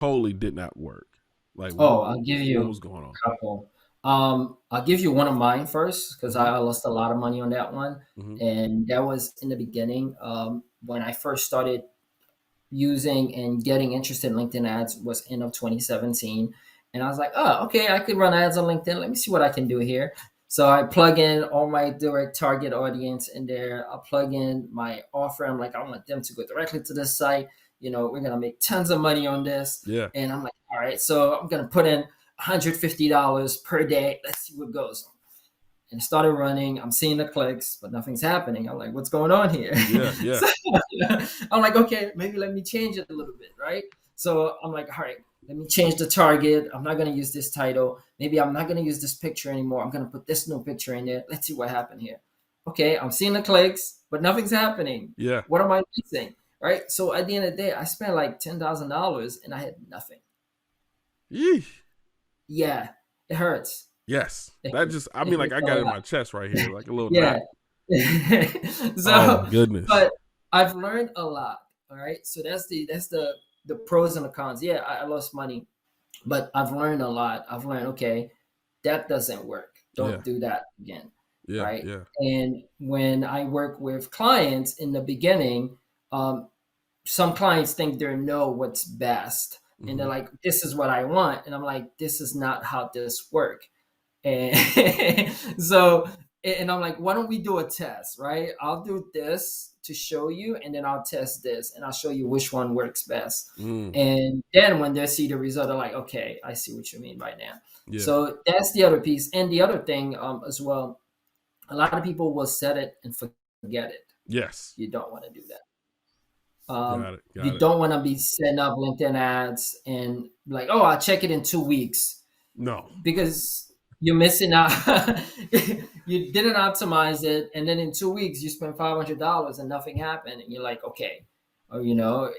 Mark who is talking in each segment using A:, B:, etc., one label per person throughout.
A: totally did not work? Like,
B: Oh, I'll give
A: what
B: you
A: was going on?
B: a couple. I'll give you one of mine first because
A: Hmm.
B: I lost a lot of money on that one,
A: Hmm.
B: and that was in the beginning. When I first started using and getting interested in LinkedIn ads was end of 2017, and I was like, oh, okay, I could run ads on LinkedIn. Let me see what I can do here. So I plug in all my direct target audience in there. I plug in my offer. I'm like, I want them to go directly to this site. We're gonna make tons of money on this.
A: Yeah.
B: And I'm like, all right, so I'm gonna put in $150 per day. Let's see what goes. And it started running. I'm seeing the clicks, but nothing's happening. I'm like, what's going on here?
A: Yeah. Yeah.
B: So I'm like, okay, maybe let me change it a little bit, right? So I'm like, all right, let me change the target. I'm not gonna use this title. Maybe I'm not gonna use this picture anymore. I'm gonna put this new picture in there. Let's see what happened here. Okay, I'm seeing the clicks, but nothing's happening.
A: Yeah.
B: What am I missing? Right? So at the end of the day, I spent like $10,000 and I had nothing.
A: Yeesh.
B: Yeah, it hurts.
A: Yes.
B: It
A: That
B: hurts.
A: just, I
B: It
A: mean, like
B: hurts
A: I
B: a
A: got it in
B: lot.
A: my chest right here, like a little
B: Yeah.
A: knot. Oh
B: So,
A: my goodness.
B: but I've learned a lot. All right. So that's the pros and the cons. Yeah, I lost money, but I've learned a lot. I've learned, okay, that doesn't work.
A: Yeah.
B: Don't do that again.
A: Yeah.
B: Right.
A: Yeah.
B: And when I work with clients in the beginning, um, some clients think they know what's best. And they're
A: Hmm.
B: like, this is what I want. And I'm like, this is not how this works. And so, and I'm like, why don't we do a test, right? I'll do this to show you, and then I'll test this, and I'll show you which one works best.
A: Mm.
B: And then when they see the result, they're like, okay, I see what you mean right now.
A: Yeah.
B: So that's the other piece. And the other thing as well, a lot of people will set it and forget it.
A: Yes.
B: You don't want to do that.
A: Got it. Got
B: You
A: it.
B: don't want to be setting up LinkedIn ads and like, oh, I'll check it in 2 weeks
A: No.
B: because you're missing out. You didn't optimize it, and then in 2 weeks you spent $500 and nothing happened, and you're like, okay, or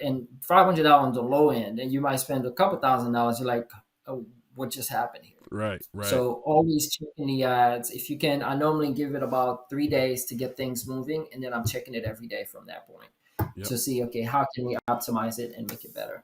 B: and $500 on the low end, and you might spend a couple $1,000. You're like, oh, what just happened here?
A: Right. Right.
B: So always checking the ads if you can. I normally give it about 3 days to get things moving, and then I'm checking it every day from that point
A: Yep.
B: to see, okay, how can we optimize it and make it better.